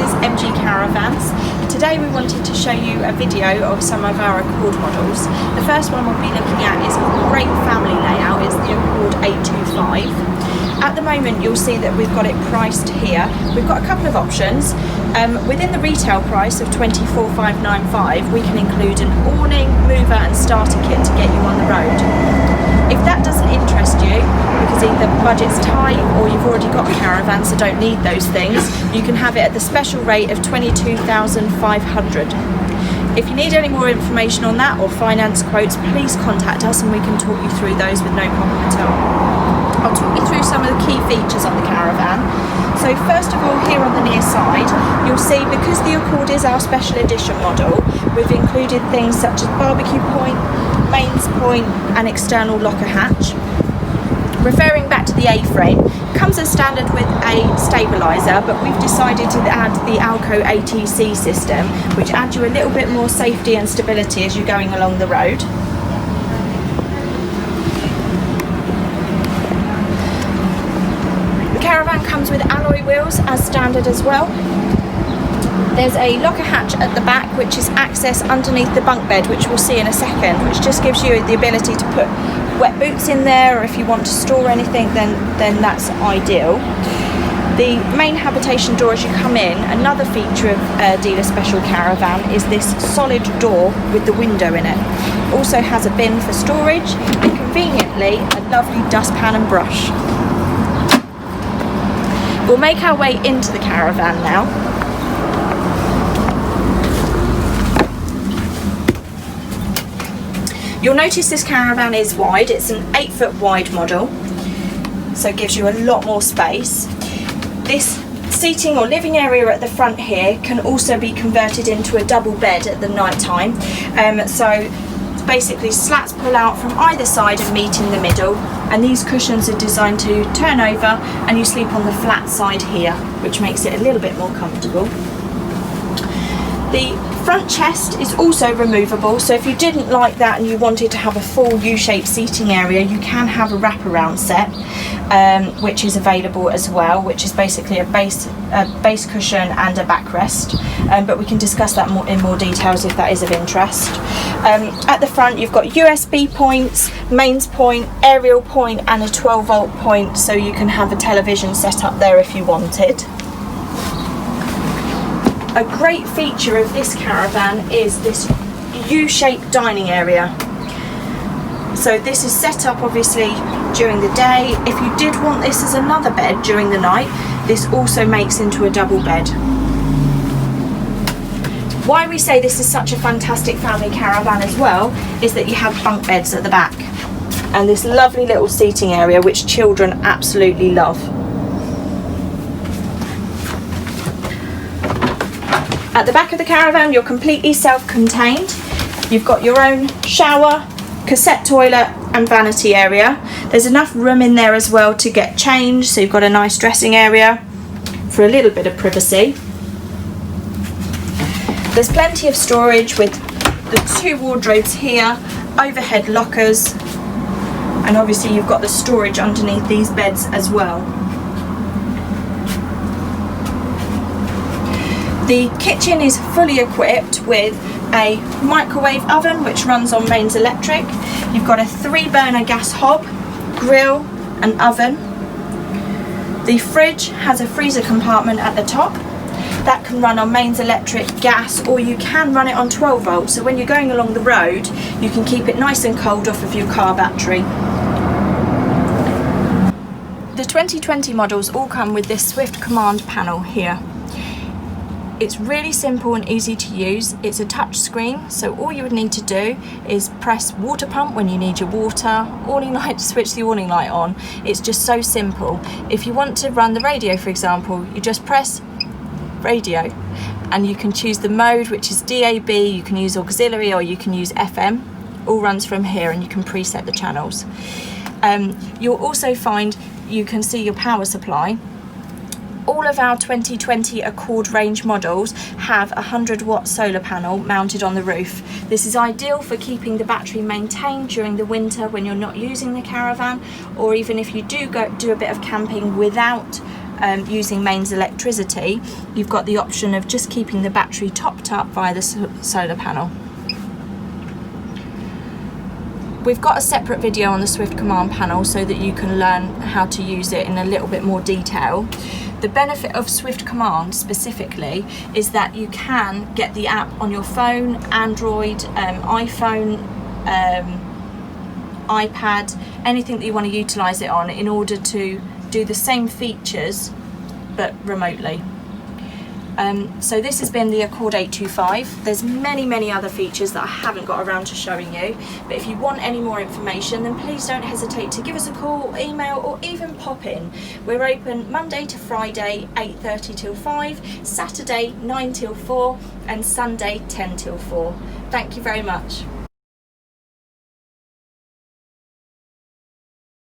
is MG Caravans. Today we wanted to show you a video of some of our Accord models. The first one we'll be looking at is a great family layout. It's the Accord 825. At the moment you'll see that we've got it priced here. We've got a couple of options. Within the retail price of $24,595 we can include an awning, mover and starter kit to get you on the road. If that doesn't interest you, because either budget's tight or you've already got a caravan so don't need those things, you can have it at the special rate of $22,500. If you need any more information on that or finance quotes, please contact us and we can talk you through those with no problem at all. I'll talk you through some of the key features on the caravan. So first of all, here on the near side, you'll see because the Accord is our special edition model, we've included things such as barbecue point, mains point and external locker hatch. Referring back to the A-frame, comes as standard with a stabiliser, but we've decided to add the Alco ATC system, which adds you a little bit more safety and stability as you're going along the road. The caravan comes with alloy wheels as standard as well. There's a locker hatch at the back which is access underneath the bunk bed, which we'll see in a second, which just gives you the ability to put wet boots in there, or if you want to store anything then that's ideal. The main habitation door as you come in, another feature of Dealer Special Caravan is this solid door with the window in it. Also has a bin for storage and conveniently a lovely dustpan and brush. We'll make our way into the caravan now. You'll notice this caravan is wide. It's an 8-foot wide model, so it gives you a lot more space. This seating or living area at the front here can also be converted into a double bed at the night time. So basically slats pull out from either side and meet in the middle, and these cushions are designed to turn over and you sleep on the flat side here, which makes it a little bit more comfortable. The front chest is also removable, so if you didn't like that and you wanted to have a full U-shaped seating area, you can have a wraparound set, which is available as well, which is basically a base cushion and a backrest, but we can discuss that in more details if that is of interest. At the front you've got USB points, mains point, aerial point and a 12-volt point, so you can have a television set up there if you wanted. A great feature of this caravan is this U-shaped dining area. So this is set up obviously during the day. If you did want this as another bed during the night, this also makes into a double bed. Why we say this is such a fantastic family caravan as well is that you have bunk beds at the back and this lovely little seating area which children absolutely love. At the back of the caravan you're completely self-contained. You've got your own shower, cassette toilet and vanity area. There's enough room in there as well to get changed, so you've got a nice dressing area for a little bit of privacy. There's plenty of storage with the 2 wardrobes here, overhead lockers, and obviously you've got the storage underneath these beds as well. The kitchen is fully equipped with a microwave oven which runs on mains electric. You've got a 3-burner gas hob, grill and oven. The fridge has a freezer compartment at the top. That can run on mains electric, gas, or you can run it on 12 volts, so when you're going along the road you can keep it nice and cold off of your car battery. The 2020 models all come with this Swift command panel here. It's really simple and easy to use. It's a touch screen, so all you would need to do is press water pump when you need your water, awning light to switch the awning light on. It's just so simple. If you want to run the radio, for example, you just press radio and you can choose the mode, which is DAB, you can use auxiliary or you can use FM. All runs from here and you can preset the channels. You'll also find you can see your power supply. All of our 2020 Accord range models have a 100-watt solar panel mounted on the roof. This is ideal for keeping the battery maintained during the winter when you're not using the caravan, or even if you do a bit of camping without using mains electricity, you've got the option of just keeping the battery topped up via the solar panel. We've got a separate video on the Swift Command panel so that you can learn how to use it in a little bit more detail. The benefit of Swift Command specifically is that you can get the app on your phone, Android, iPhone, iPad, anything that you want to utilise it on in order to do the same features but remotely. So this has been the Accord 825. There's many other features that I haven't got around to showing you, but if you want any more information, then please don't hesitate to give us a call, email, or even pop in. We're open Monday to Friday 8:30 till 5, Saturday 9 till 4, and Sunday 10 till 4. Thank you very much.